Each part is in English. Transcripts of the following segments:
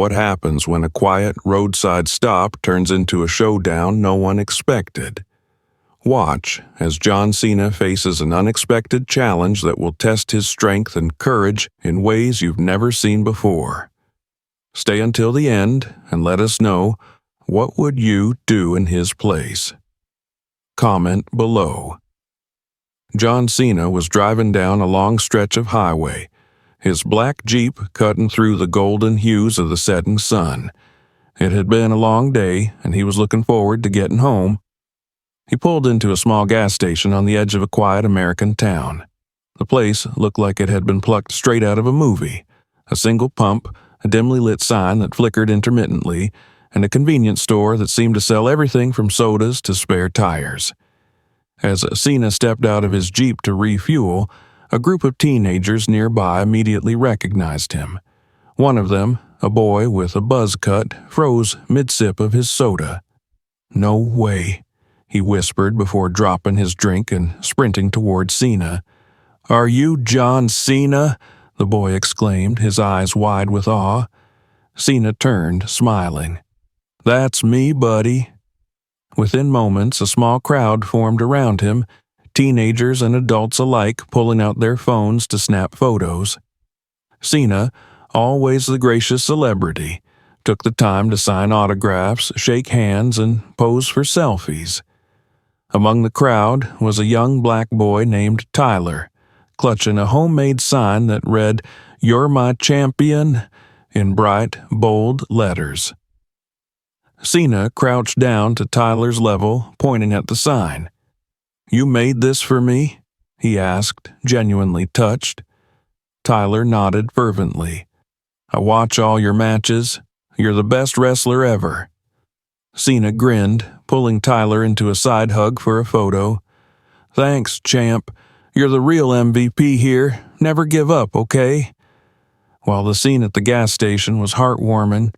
what happens when a quiet roadside stop turns into a showdown no one expected. Watch as John Cena faces an unexpected challenge that will test his strength and courage in ways you've never seen before. Stay until the end and let us know, what would you do in his place? Comment below. John Cena was driving down a long stretch of highway, his black Jeep cutting through the golden hues of the setting sun. It had been a long day, and he was looking forward to getting home. He pulled into a small gas station on the edge of a quiet American town. The place looked like it had been plucked straight out of a movie. A single pump, a dimly lit sign that flickered intermittently, and a convenience store that seemed to sell everything from sodas to spare tires. As Cena stepped out of his Jeep to refuel, a group of teenagers nearby immediately recognized him. One of them, a boy with a buzz cut, froze mid-sip of his soda. "No way," he whispered before dropping his drink and sprinting toward Cena. "Are you John Cena?" the boy exclaimed, his eyes wide with awe. Cena turned, smiling. "That's me, buddy." Within moments, a small crowd formed around him, teenagers and adults alike pulling out their phones to snap photos. Cena, always the gracious celebrity, took the time to sign autographs, shake hands, and pose for selfies. Among the crowd was a young black boy named Tyler, clutching a homemade sign that read, "You're my champion," in bright, bold letters. Cena crouched down to Tyler's level, pointing at the sign. "You made this for me?" he asked, genuinely touched. Tyler nodded fervently. "I watch all your matches. You're the best wrestler ever." Cena grinned, pulling Tyler into a side hug for a photo. "Thanks, champ. You're the real MVP here. Never give up, okay?" While the scene at the gas station was heartwarming,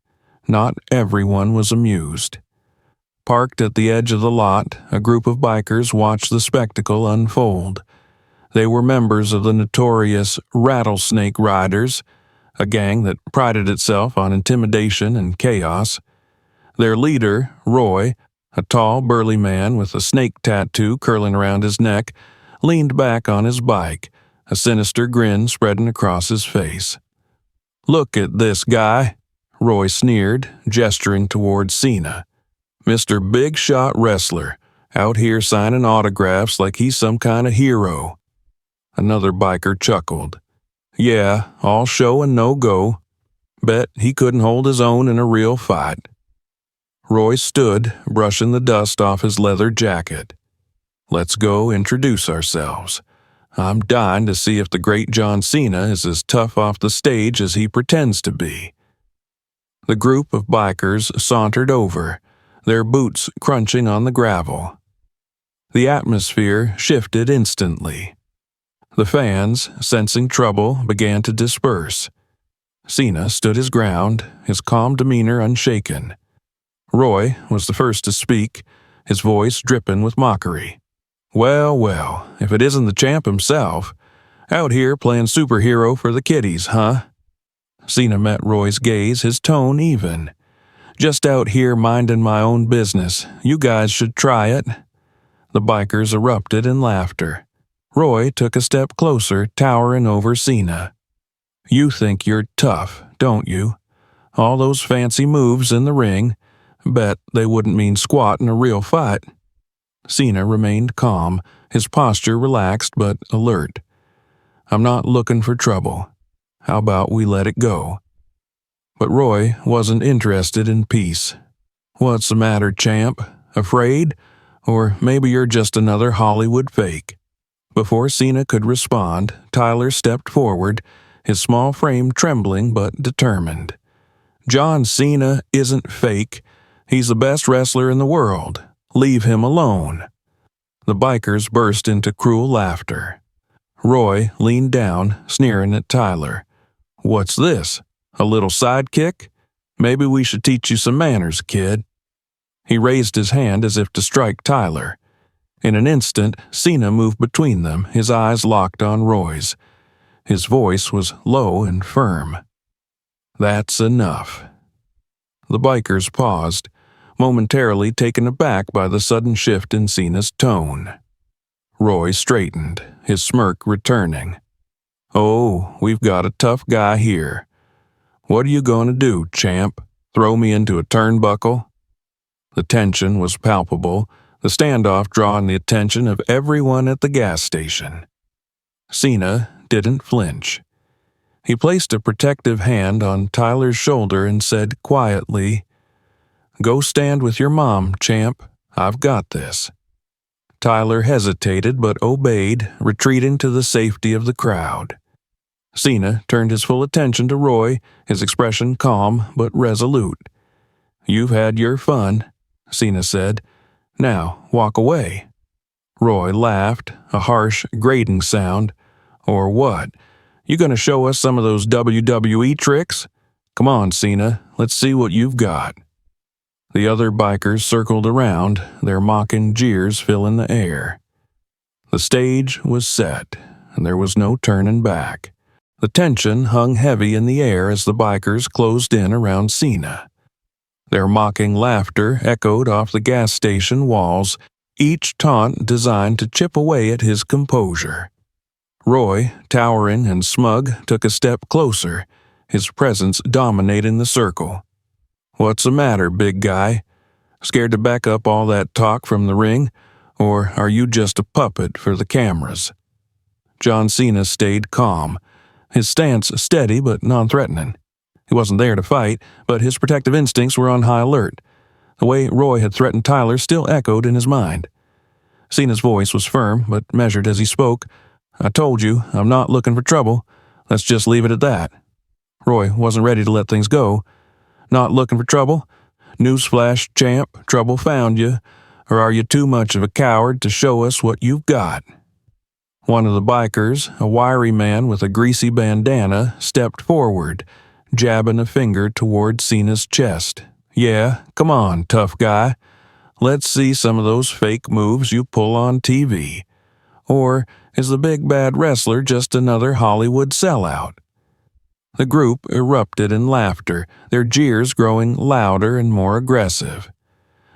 not everyone was amused. Parked at the edge of the lot, a group of bikers watched the spectacle unfold. They were members of the notorious Rattlesnake Riders, a gang that prided itself on intimidation and chaos. Their leader, Roy, a tall, burly man with a snake tattoo curling around his neck, leaned back on his bike, a sinister grin spreading across his face. "Look at this guy," Roy sneered, gesturing toward Cena. "Mr. Big Shot Wrestler, out here signing autographs like he's some kind of hero." Another biker chuckled. "Yeah, all show and no go. Bet he couldn't hold his own in a real fight." Roy stood, brushing the dust off his leather jacket. "Let's go introduce ourselves. I'm dying to see if the great John Cena is as tough off the stage as he pretends to be." The group of bikers sauntered over, their boots crunching on the gravel. The atmosphere shifted instantly. The fans, sensing trouble, began to disperse. Cena stood his ground, his calm demeanor unshaken. Roy was the first to speak, his voice dripping with mockery. "Well, well, if it isn't the champ himself. Out here playing superhero for the kiddies, huh?" Cena met Roy's gaze, his tone even. "Just out here minding my own business. You guys should try it." The bikers erupted in laughter. Roy took a step closer, towering over Cena. "You think you're tough, don't you? All those fancy moves in the ring. Bet they wouldn't mean squat in a real fight." Cena remained calm, his posture relaxed but alert. "I'm not looking for trouble. How about we let it go?" But Roy wasn't interested in peace. "What's the matter, champ? Afraid? Or maybe you're just another Hollywood fake?" Before Cena could respond, Tyler stepped forward, his small frame trembling but determined. "John Cena isn't fake. He's the best wrestler in the world. Leave him alone." The bikers burst into cruel laughter. Roy leaned down, sneering at Tyler. "What's this? A little sidekick? Maybe we should teach you some manners, kid." He raised his hand as if to strike Tyler. In an instant, Cena moved between them, his eyes locked on Roy's. His voice was low and firm. "That's enough. The bikers paused, momentarily taken aback by the sudden shift in Cena's tone. Roy straightened, his smirk returning. "Oh, we've got a tough guy here. What are you going to do, champ? Throw me into a turnbuckle?" The tension was palpable, the standoff drawing the attention of everyone at the gas station. Cena didn't flinch. He placed a protective hand on Tyler's shoulder and said quietly, "Go stand with your mom, champ. I've got this." Tyler hesitated but obeyed, retreating to the safety of the crowd. Cena turned his full attention to Roy, his expression calm but resolute. "You've had your fun," Cena said. "Now, walk away." Roy laughed, a harsh, grating sound. "Or what? You gonna show us some of those WWE tricks? Come on, Cena, let's see what you've got." The other bikers circled around, their mocking jeers filling the air. The stage was set, and there was no turning back. The tension hung heavy in the air as the bikers closed in around Cena. Their mocking laughter echoed off the gas station walls, each taunt designed to chip away at his composure. Roy, towering and smug, took a step closer, his presence dominating the circle. "What's the matter, big guy? Scared to back up all that talk from the ring, or are you just a puppet for the cameras?" John Cena stayed calm, his stance steady but non-threatening. He wasn't there to fight, but his protective instincts were on high alert. The way Roy had threatened Tyler still echoed in his mind. Cena's voice was firm but measured as he spoke. "I told you, I'm not looking for trouble. Let's just leave it at that." Roy wasn't ready to let things go. "Not looking for trouble? Newsflash, champ, trouble found you. Or are you too much of a coward to show us what you've got?" One of the bikers, a wiry man with a greasy bandana, stepped forward, jabbing a finger toward Cena's chest. "Yeah, come on, tough guy. Let's see some of those fake moves you pull on TV. Or is the big bad wrestler just another Hollywood sellout?" The group erupted in laughter, their jeers growing louder and more aggressive.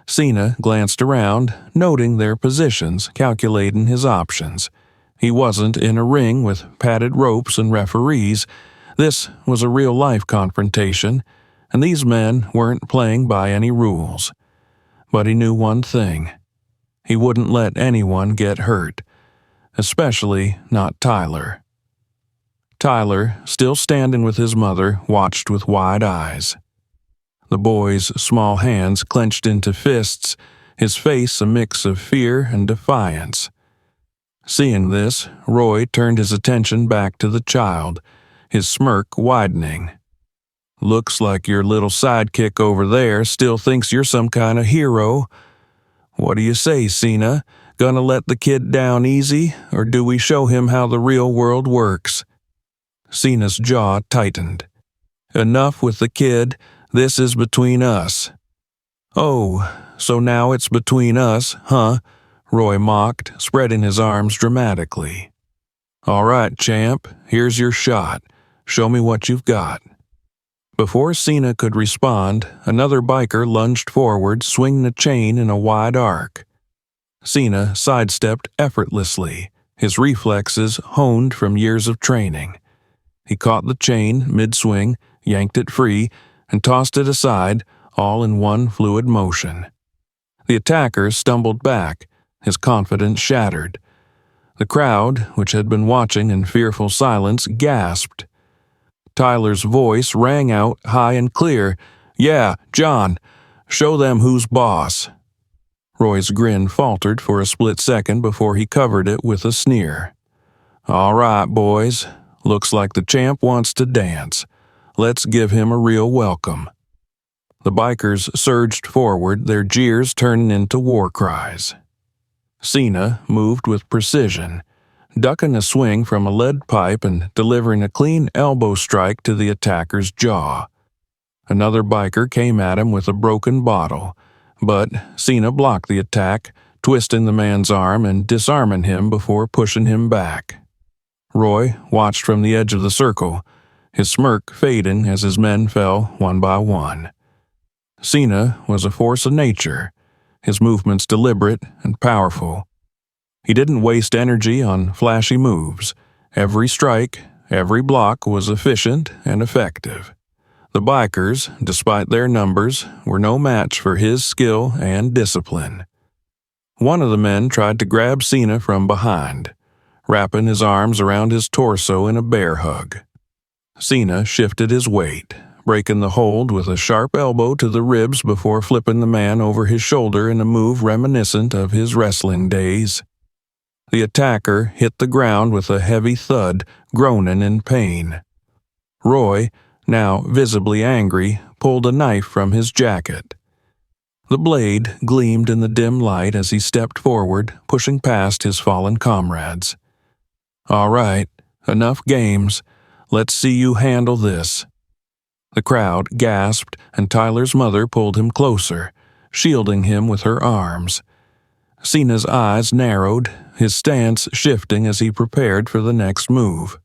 Cena glanced around, noting their positions, calculating his options. He wasn't in a ring with padded ropes and referees. This was a real-life confrontation, and these men weren't playing by any rules. But he knew one thing. He wouldn't let anyone get hurt, especially not Tyler. Tyler, still standing with his mother, watched with wide eyes. The boy's small hands clenched into fists, his face a mix of fear and defiance. Seeing this, Roy turned his attention back to the child, his smirk widening. "Looks like your little sidekick over there still thinks you're some kind of hero. What do you say, Cena? Gonna let the kid down easy, or do we show him how the real world works?" Cena's jaw tightened. "Enough with the kid. This is between us." "Oh, so now it's between us, huh?" Roy mocked, spreading his arms dramatically. "All right, champ, here's your shot. Show me what you've got." Before Cena could respond, another biker lunged forward, swinging a chain in a wide arc. Cena sidestepped effortlessly, his reflexes honed from years of training. He caught the chain mid-swing, yanked it free, and tossed it aside, all in one fluid motion. The attacker stumbled back, his confidence shattered. The crowd, which had been watching in fearful silence, gasped. Tyler's voice rang out high and clear. "Yeah, John, show them who's boss." Roy's grin faltered for a split second before he covered it with a sneer. "All right, boys. Looks like the champ wants to dance. Let's give him a real welcome." The bikers surged forward, their jeers turning into war cries. Cena moved with precision, ducking a swing from a lead pipe and delivering a clean elbow strike to the attacker's jaw. Another biker came at him with a broken bottle, but Cena blocked the attack, twisting the man's arm and disarming him before pushing him back. Roy watched from the edge of the circle, his smirk fading as his men fell one by one. Cena was a force of nature, his movements deliberate and powerful. He didn't waste energy on flashy moves. Every strike, every block was efficient and effective. The bikers, despite their numbers, were no match for his skill and discipline. One of the men tried to grab Cena from behind, wrapping his arms around his torso in a bear hug. Cena shifted his weight, breaking the hold with a sharp elbow to the ribs before flipping the man over his shoulder in a move reminiscent of his wrestling days. The attacker hit the ground with a heavy thud, groaning in pain. Roy, now visibly angry, pulled a knife from his jacket. The blade gleamed in the dim light as he stepped forward, pushing past his fallen comrades. "All right, enough games. Let's see you handle this." The crowd gasped, and Tyler's mother pulled him closer, shielding him with her arms. Cena's eyes narrowed, his stance shifting as he prepared for the next move.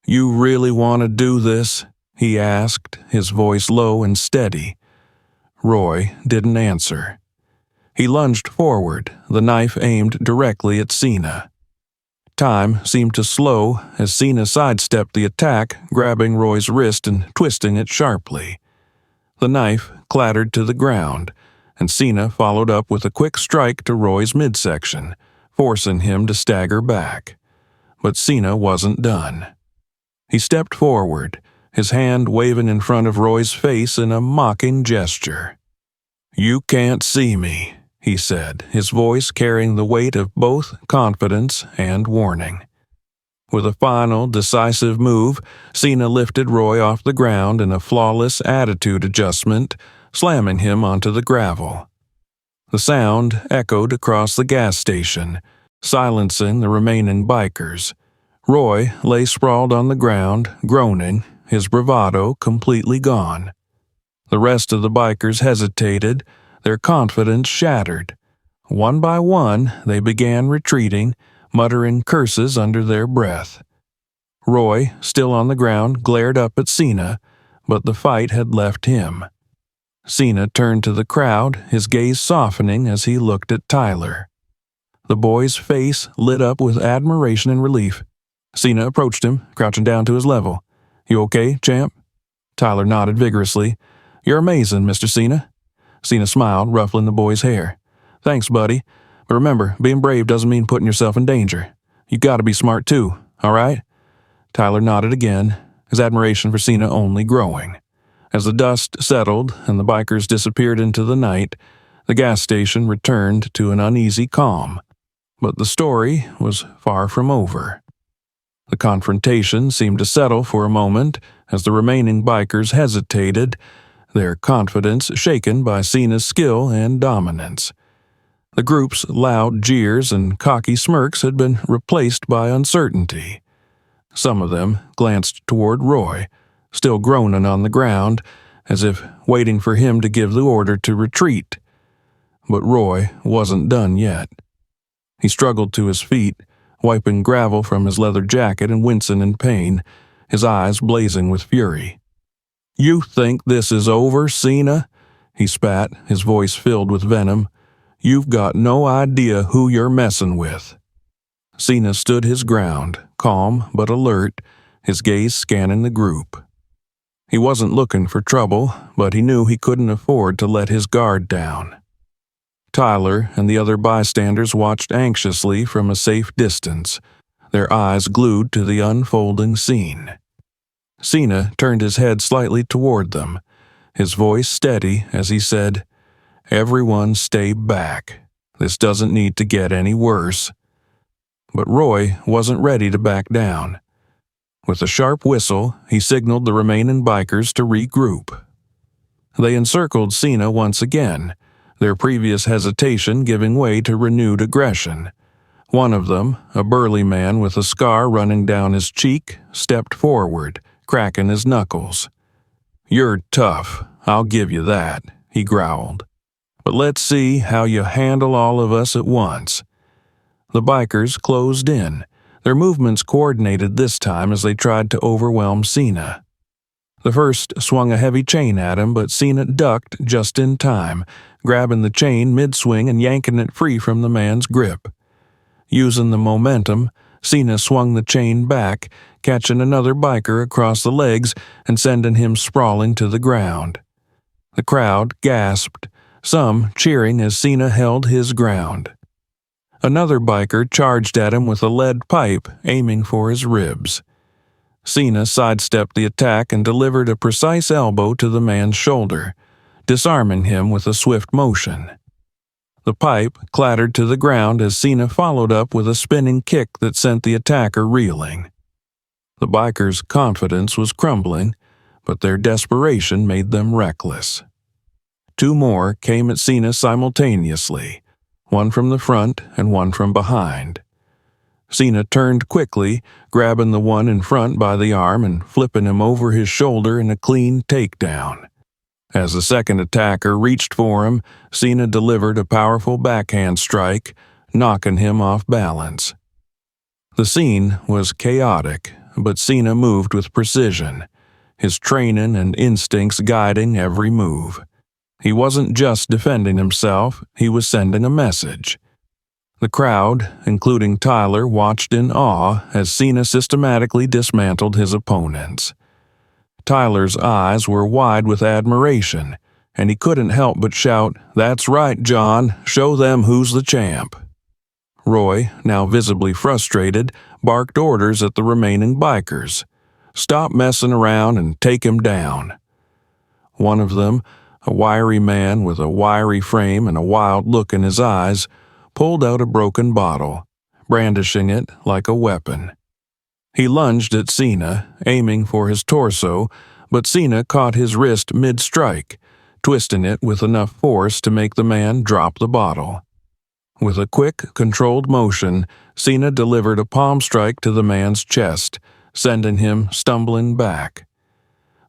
"You really want to do this?" he asked, his voice low and steady. Roy didn't answer. He lunged forward, the knife aimed directly at Cena. Time seemed to slow as Cena sidestepped the attack, grabbing Roy's wrist and twisting it sharply. The knife clattered to the ground, and Cena followed up with a quick strike to Roy's midsection, forcing him to stagger back. But Cena wasn't done. He stepped forward, his hand waving in front of Roy's face in a mocking gesture. "You can't see me," he said, his voice carrying the weight of both confidence and warning. With a final, decisive move, Cena lifted Roy off the ground in a flawless attitude adjustment, slamming him onto the gravel. The sound echoed across the gas station, silencing the remaining bikers. Roy lay sprawled on the ground, groaning, his bravado completely gone. The rest of the bikers hesitated, their confidence shattered. One by one, they began retreating, muttering curses under their breath. Roy, still on the ground, glared up at Cena, but the fight had left him. Cena turned to the crowd, his gaze softening as he looked at Tyler. The boy's face lit up with admiration and relief. Cena approached him, crouching down to his level. "You okay, champ?" Tyler nodded vigorously. "You're amazing, Mr. Cena." Cena smiled, ruffling the boy's hair. "Thanks, buddy. But remember, being brave doesn't mean putting yourself in danger. You gotta be smart too, all right?" Tyler nodded again, his admiration for Cena only growing. As the dust settled and the bikers disappeared into the night, the gas station returned to an uneasy calm. But the story was far from over. The confrontation seemed to settle for a moment as the remaining bikers hesitated, their confidence shaken by Cena's skill and dominance. The group's loud jeers and cocky smirks had been replaced by uncertainty. Some of them glanced toward Roy, still groaning on the ground, as if waiting for him to give the order to retreat. But Roy wasn't done yet. He struggled to his feet, wiping gravel from his leather jacket and wincing in pain, his eyes blazing with fury. "You think this is over, Cena?" he spat, his voice filled with venom. "You've got no idea who you're messing with." Cena stood his ground, calm but alert, his gaze scanning the group. He wasn't looking for trouble, but he knew he couldn't afford to let his guard down. Tyler and the other bystanders watched anxiously from a safe distance, their eyes glued to the unfolding scene. Cena turned his head slightly toward them, his voice steady as he said, "Everyone stay back. This doesn't need to get any worse." But Roy wasn't ready to back down. With a sharp whistle, he signaled the remaining bikers to regroup. They encircled Cena once again, their previous hesitation giving way to renewed aggression. One of them, a burly man with a scar running down his cheek, stepped forward, cracking his knuckles. "You're tough, I'll give you that," he growled. "But let's see how you handle all of us at once." The bikers closed in, their movements coordinated this time as they tried to overwhelm Cena. The first swung a heavy chain at him, but Cena ducked just in time, grabbing the chain mid-swing and yanking it free from the man's grip. Using the momentum, Cena swung the chain back, catching another biker across the legs and sending him sprawling to the ground. The crowd gasped, some cheering as Cena held his ground. Another biker charged at him with a lead pipe, aiming for his ribs. Cena sidestepped the attack and delivered a precise elbow to the man's shoulder, disarming him with a swift motion. The pipe clattered to the ground as Cena followed up with a spinning kick that sent the attacker reeling. The bikers' confidence was crumbling, but their desperation made them reckless. Two more came at Cena simultaneously, one from the front and one from behind. Cena turned quickly, grabbing the one in front by the arm and flipping him over his shoulder in a clean takedown. As the second attacker reached for him, Cena delivered a powerful backhand strike, knocking him off balance. The scene was chaotic, but Cena moved with precision, his training and instincts guiding every move. He wasn't just defending himself, he was sending a message. The crowd, including Tyler, watched in awe as Cena systematically dismantled his opponents. Tyler's eyes were wide with admiration, and he couldn't help but shout, "That's right, John, show them who's the champ." Roy, now visibly frustrated, barked orders at the remaining bikers. "Stop messing around and take him down." One of them, a wiry man with a wiry frame and a wild look in his eyes, pulled out a broken bottle, brandishing it like a weapon. He lunged at Cena, aiming for his torso, but Cena caught his wrist mid-strike, twisting it with enough force to make the man drop the bottle. With a quick, controlled motion, Cena delivered a palm strike to the man's chest, sending him stumbling back.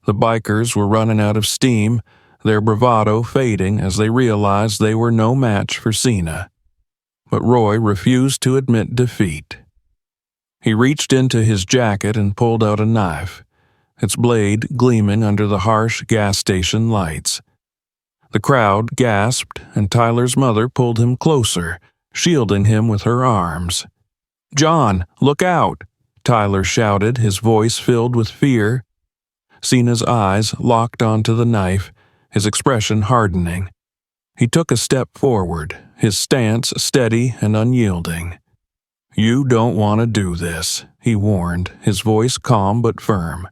The bikers were running out of steam, their bravado fading as they realized they were no match for Cena. But Roy refused to admit defeat. He reached into his jacket and pulled out a knife, its blade gleaming under the harsh gas station lights. The crowd gasped, and Tyler's mother pulled him closer, shielding him with her arms. "John, look out!" Tyler shouted, his voice filled with fear. Cena's eyes locked onto the knife, his expression hardening. He took a step forward, his stance steady and unyielding. "You don't want to do this," he warned, his voice calm but firm.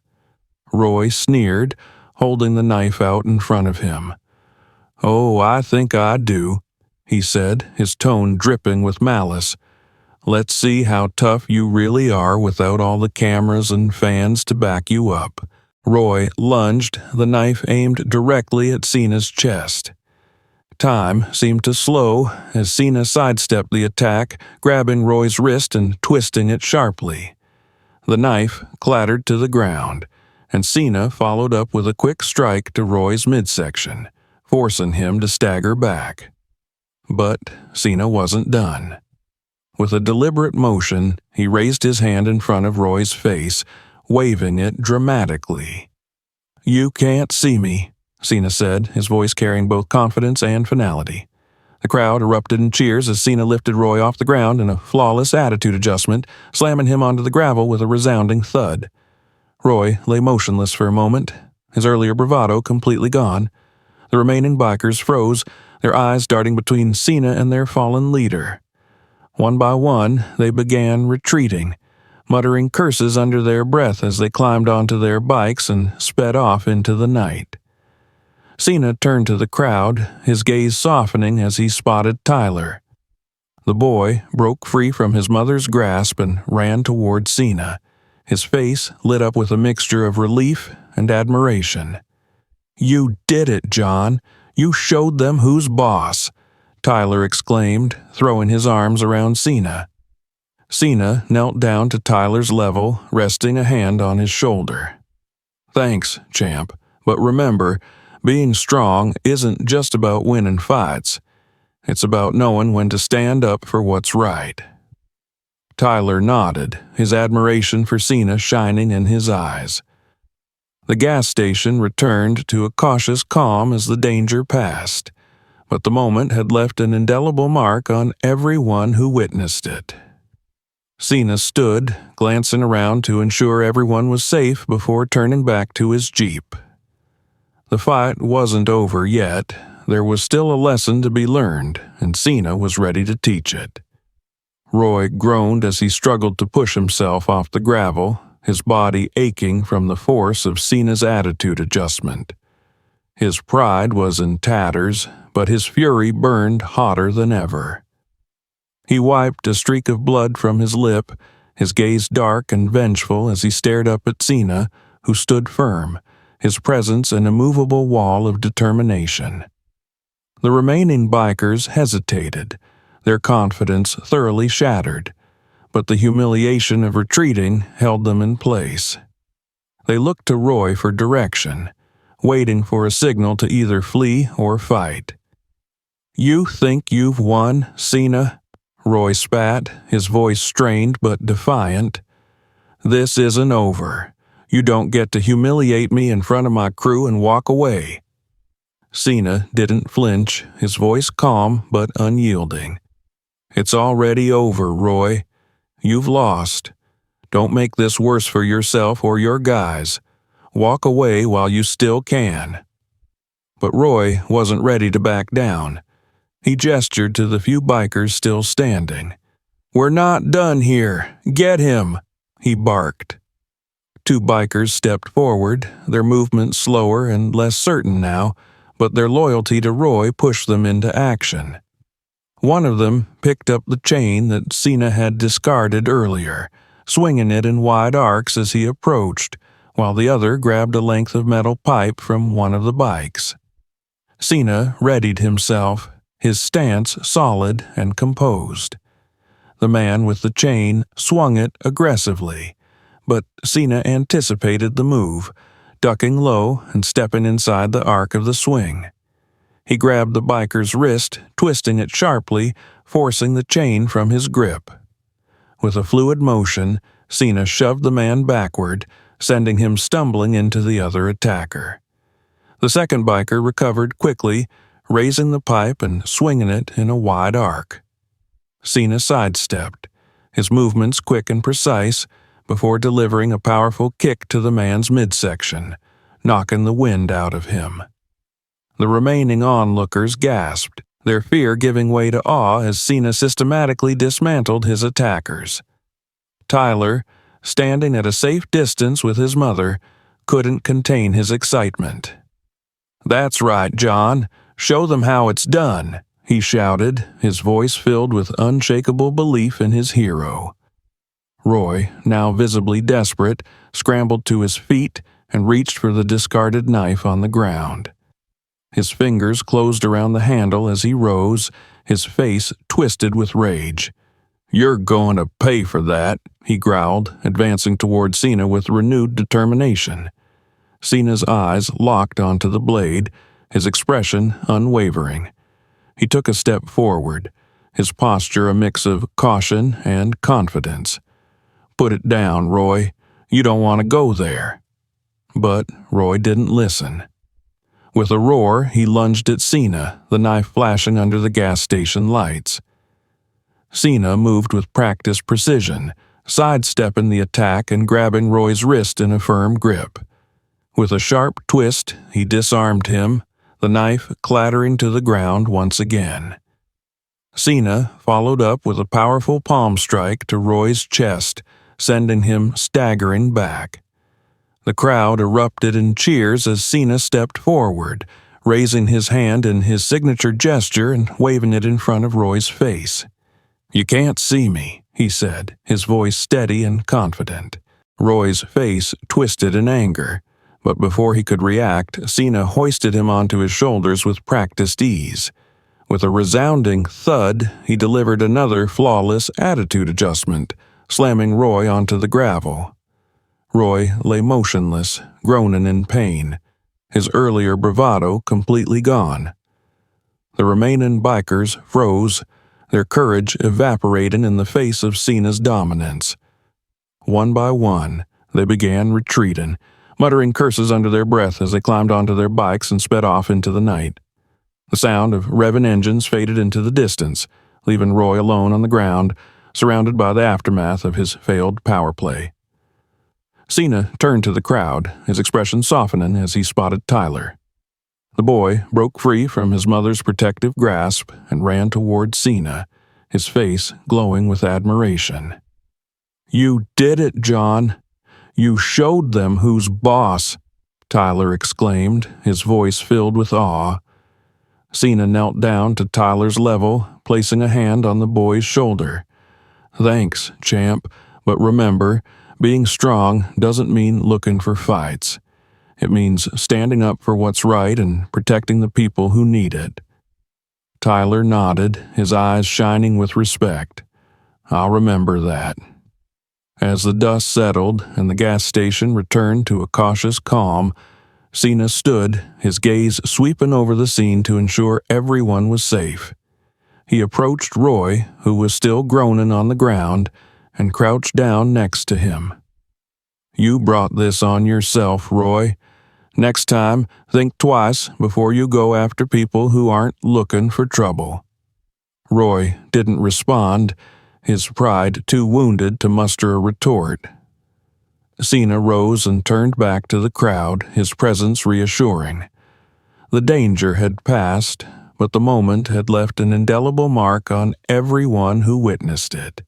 Roy sneered, holding the knife out in front of him. "Oh, I think I do," he said, his tone dripping with malice. "Let's see how tough you really are without all the cameras and fans to back you up." Roy lunged, the knife aimed directly at Cena's chest. Time seemed to slow as Cena sidestepped the attack, grabbing Roy's wrist and twisting it sharply. The knife clattered to the ground, and Cena followed up with a quick strike to Roy's midsection, forcing him to stagger back. But Cena wasn't done. With a deliberate motion, he raised his hand in front of Roy's face, waving it dramatically. "You can't see me," Cena said, his voice carrying both confidence and finality. The crowd erupted in cheers as Cena lifted Roy off the ground in a flawless attitude adjustment, slamming him onto the gravel with a resounding thud. Roy lay motionless for a moment, his earlier bravado completely gone. The remaining bikers froze, their eyes darting between Cena and their fallen leader. One by one, they began retreating, muttering curses under their breath as they climbed onto their bikes and sped off into the night. Cena turned to the crowd, his gaze softening as he spotted Tyler. The boy broke free from his mother's grasp and ran toward Cena, his face lit up with a mixture of relief and admiration. "You did it, John. You showed them who's boss," Tyler exclaimed, throwing his arms around Cena. Cena knelt down to Tyler's level, resting a hand on his shoulder. "Thanks, champ, but remember, being strong isn't just about winning fights. It's about knowing when to stand up for what's right." Tyler nodded, his admiration for Cena shining in his eyes. The gas station returned to a cautious calm as the danger passed, but the moment had left an indelible mark on everyone who witnessed it. Cena stood, glancing around to ensure everyone was safe before turning back to his Jeep. The fight wasn't over yet. There was still a lesson to be learned, and Cena was ready to teach it. Roy groaned as he struggled to push himself off the gravel, his body aching from the force of Cena's attitude adjustment. His pride was in tatters, but his fury burned hotter than ever. He wiped a streak of blood from his lip, his gaze dark and vengeful as he stared up at Cena, who stood firm, his presence an immovable wall of determination. The remaining bikers hesitated, their confidence thoroughly shattered, but the humiliation of retreating held them in place. They looked to Roy for direction, waiting for a signal to either flee or fight. "You think you've won, Cena?" Roy spat, his voice strained but defiant. "This isn't over. You don't get to humiliate me in front of my crew and walk away." Cena didn't flinch, his voice calm but unyielding. "It's already over, Roy. You've lost. Don't make this worse for yourself or your guys. Walk away while you still can." But Roy wasn't ready to back down. He gestured to the few bikers still standing. "We're not done here. Get him," he barked. Two bikers stepped forward, their movements slower and less certain now, but their loyalty to Roy pushed them into action. One of them picked up the chain that Cena had discarded earlier, swinging it in wide arcs as he approached, while the other grabbed a length of metal pipe from one of the bikes. Cena readied himself, his stance solid and composed. The man with the chain swung it aggressively, but Cena anticipated the move, ducking low and stepping inside the arc of the swing. He grabbed the biker's wrist, twisting it sharply, forcing the chain from his grip. With a fluid motion, Cena shoved the man backward, sending him stumbling into the other attacker. The second biker recovered quickly, raising the pipe and swinging it in a wide arc. Cena sidestepped, his movements quick and precise, before delivering a powerful kick to the man's midsection, knocking the wind out of him. The remaining onlookers gasped, their fear giving way to awe as Cena systematically dismantled his attackers. Tyler, standing at a safe distance with his mother, couldn't contain his excitement. "That's right, John. Show them how it's done," he shouted, his voice filled with unshakable belief in his hero. Roy, now visibly desperate, scrambled to his feet and reached for the discarded knife on the ground. His fingers closed around the handle as he rose, his face twisted with rage. "You're going to pay for that," he growled, advancing toward Cena with renewed determination. Cena's eyes locked onto the blade, his expression unwavering. He took a step forward, his posture a mix of caution and confidence. "Put it down, Roy. You don't want to go there." But Roy didn't listen. With a roar, he lunged at Cena, the knife flashing under the gas station lights. Cena moved with practiced precision, sidestepping the attack and grabbing Roy's wrist in a firm grip. With a sharp twist, he disarmed him, the knife clattering to the ground once again. Cena followed up with a powerful palm strike to Roy's chest, sending him staggering back. The crowd erupted in cheers as Cena stepped forward, raising his hand in his signature gesture and waving it in front of Roy's face. "You can't see me," he said, his voice steady and confident. Roy's face twisted in anger, but before he could react, Cena hoisted him onto his shoulders with practiced ease. With a resounding thud, he delivered another flawless attitude adjustment, slamming Roy onto the gravel. Roy lay motionless, groaning in pain, his earlier bravado completely gone. The remaining bikers froze, their courage evaporating in the face of Cena's dominance. One by one, they began retreating, muttering curses under their breath as they climbed onto their bikes and sped off into the night. The sound of revving engines faded into the distance, leaving Roy alone on the ground, surrounded by the aftermath of his failed power play. Cena turned to the crowd, his expression softening as he spotted Tyler. The boy broke free from his mother's protective grasp and ran toward Cena, his face glowing with admiration. "You did it, John. You showed them who's boss," Tyler exclaimed, his voice filled with awe. Cena knelt down to Tyler's level, placing a hand on the boy's shoulder. "Thanks, champ, but remember, being strong doesn't mean looking for fights. It means standing up for what's right and protecting the people who need it." Tyler nodded, his eyes shining with respect. "I'll remember that." As the dust settled and the gas station returned to a cautious calm, Cena stood, his gaze sweeping over the scene to ensure everyone was safe. He approached Roy, who was still groaning on the ground, and crouched down next to him. "You brought this on yourself, Roy. Next time, think twice before you go after people who aren't looking for trouble." Roy didn't respond, his pride too wounded to muster a retort. Cena rose and turned back to the crowd, his presence reassuring. The danger had passed, but the moment had left an indelible mark on everyone who witnessed it.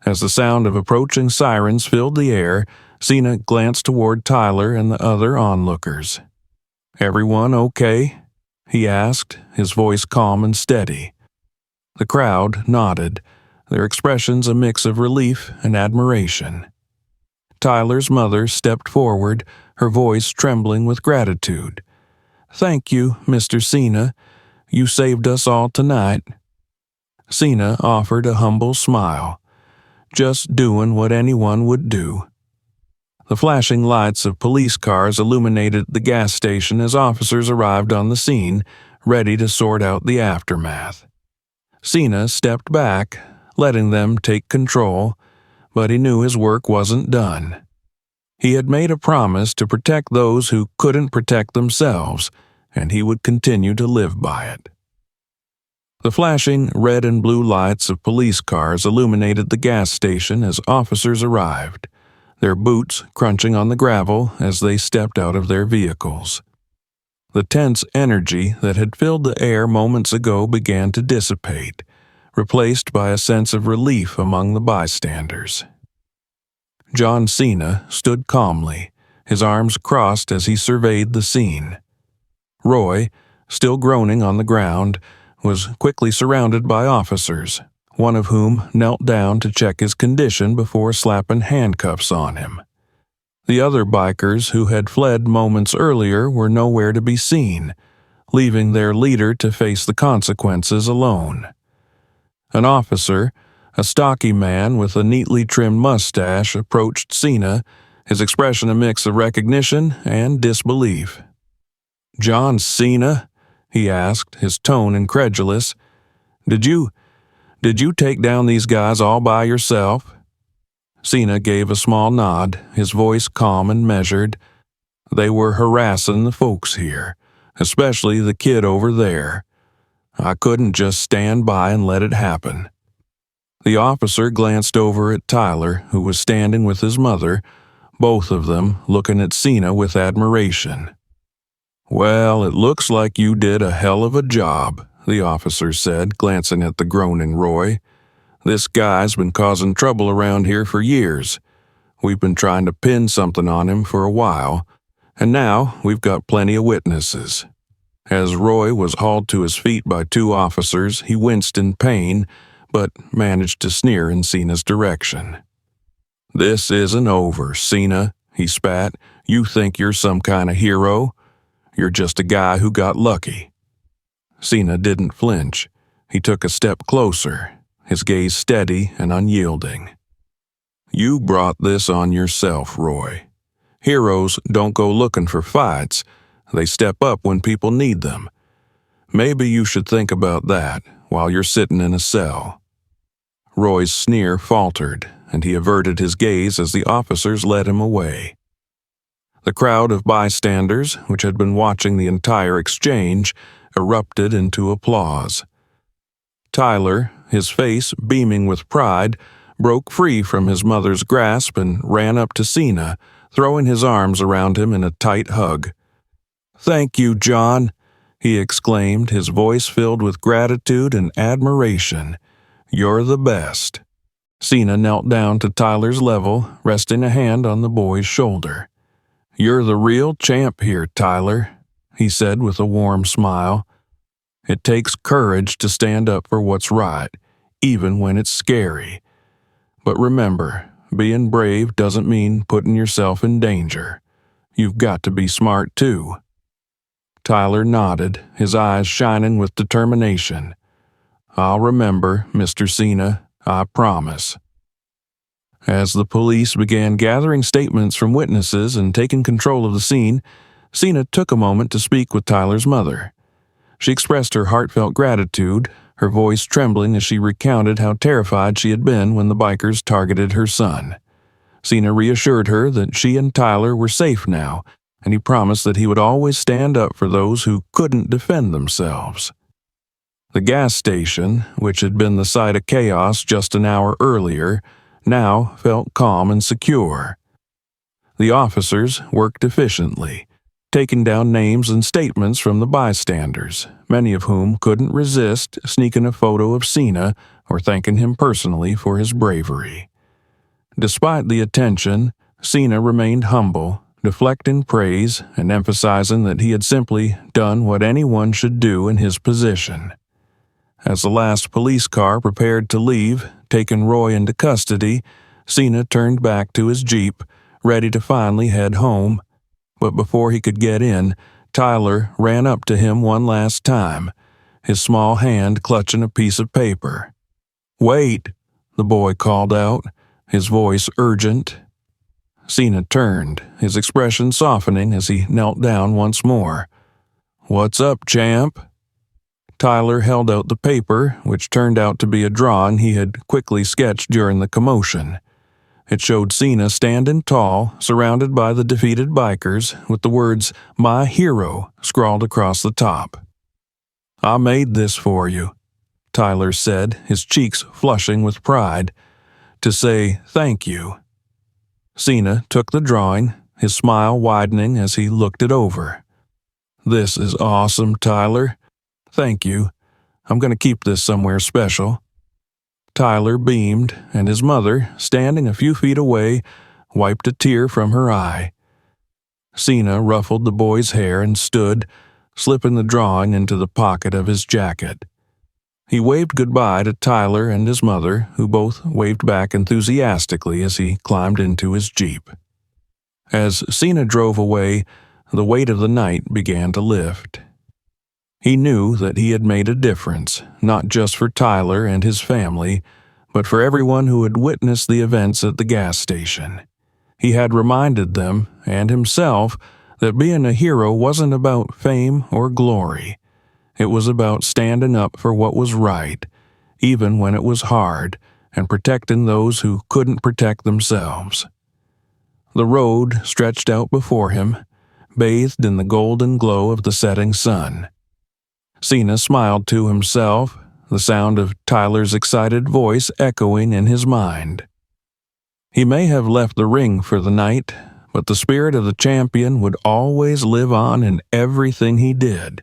As the sound of approaching sirens filled the air, Cena glanced toward Tyler and the other onlookers. "Everyone okay?" he asked, his voice calm and steady. The crowd nodded, their expressions a mix of relief and admiration. Tyler's mother stepped forward, her voice trembling with gratitude. "Thank you, Mr. Cena. You saved us all tonight." Cena offered a humble smile. "Just doing what anyone would do." The flashing lights of police cars illuminated the gas station as officers arrived on the scene, ready to sort out the aftermath. Cena stepped back, letting them take control, but he knew his work wasn't done. He had made a promise to protect those who couldn't protect themselves, and he would continue to live by it. The flashing red and blue lights of police cars illuminated the gas station as officers arrived, their boots crunching on the gravel as they stepped out of their vehicles. The tense energy that had filled the air moments ago began to dissipate, replaced by a sense of relief among the bystanders. John Cena stood calmly, his arms crossed as he surveyed the scene. Roy, still groaning on the ground, was quickly surrounded by officers, one of whom knelt down to check his condition before slapping handcuffs on him. The other bikers who had fled moments earlier were nowhere to be seen, leaving their leader to face the consequences alone. An officer, a stocky man with a neatly trimmed mustache, approached Cena, his expression a mix of recognition and disbelief. "John Cena?" he asked, his tone incredulous. Did you take down these guys all by yourself?" Cena gave a small nod, his voice calm and measured. "They were harassing the folks here, especially the kid over there. I couldn't just stand by and let it happen." The officer glanced over at Tyler, who was standing with his mother, both of them looking at Cena with admiration. "Well, it looks like you did a hell of a job," the officer said, glancing at the groaning Roy. "This guy's been causing trouble around here for years. We've been trying to pin something on him for a while, and now we've got plenty of witnesses." As Roy was hauled to his feet by two officers, he winced in pain, but managed to sneer in Cena's direction. "This isn't over, Cena," he spat. "You think you're some kind of hero? You're just a guy who got lucky." Cena didn't flinch. He took a step closer, his gaze steady and unyielding. "You brought this on yourself, Roy. Heroes don't go looking for fights. They step up when people need them. Maybe you should think about that while you're sitting in a cell." Roy's sneer faltered, and he averted his gaze as the officers led him away. The crowd of bystanders, which had been watching the entire exchange, erupted into applause. Tyler, his face beaming with pride, broke free from his mother's grasp and ran up to Cena, throwing his arms around him in a tight hug. "Thank you, John," he exclaimed, his voice filled with gratitude and admiration. "You're the best." Cena knelt down to Tyler's level, resting a hand on the boy's shoulder. "You're the real champ here, Tyler," he said with a warm smile. "It takes courage to stand up for what's right, even when it's scary. But remember, being brave doesn't mean putting yourself in danger. You've got to be smart too." Tyler nodded, his eyes shining with determination. "I'll remember, Mr. Cena, I promise." As the police began gathering statements from witnesses and taking control of the scene, Cena took a moment to speak with Tyler's mother. She expressed her heartfelt gratitude, her voice trembling as she recounted how terrified she had been when the bikers targeted her son. Cena reassured her that she and Tyler were safe now, and he promised that he would always stand up for those who couldn't defend themselves. The gas station, which had been the site of chaos just an hour earlier, now felt calm and secure. The officers worked efficiently, taking down names and statements from the bystanders, many of whom couldn't resist sneaking a photo of Cena or thanking him personally for his bravery. Despite the attention, Cena remained humble, deflecting praise and emphasizing that he had simply done what anyone should do in his position. As the last police car prepared to leave, taking Roy into custody, Cena turned back to his Jeep, ready to finally head home. But before he could get in, Tyler ran up to him one last time, his small hand clutching a piece of paper. "Wait," the boy called out, his voice urgent. Cena turned, his expression softening as he knelt down once more. "What's up, champ?" Tyler held out the paper, which turned out to be a drawing he had quickly sketched during the commotion. It showed Cena standing tall, surrounded by the defeated bikers, with the words, "My hero," scrawled across the top. "I made this for you," Tyler said, his cheeks flushing with pride, "to say thank you." Cena took the drawing, his smile widening as he looked it over. "This is awesome, Tyler. Thank you. I'm going to keep this somewhere special." Tyler beamed, and his mother, standing a few feet away, wiped a tear from her eye. Cena ruffled the boy's hair and stood, slipping the drawing into the pocket of his jacket. He waved goodbye to Tyler and his mother, who both waved back enthusiastically as he climbed into his Jeep. As Cena drove away, the weight of the night began to lift. He knew that he had made a difference, not just for Tyler and his family, but for everyone who had witnessed the events at the gas station. He had reminded them, and himself, that being a hero wasn't about fame or glory. It was about standing up for what was right, even when it was hard, and protecting those who couldn't protect themselves. The road stretched out before him, bathed in the golden glow of the setting sun. Cena smiled to himself, the sound of Tyler's excited voice echoing in his mind. He may have left the ring for the night, but the spirit of the champion would always live on in everything he did.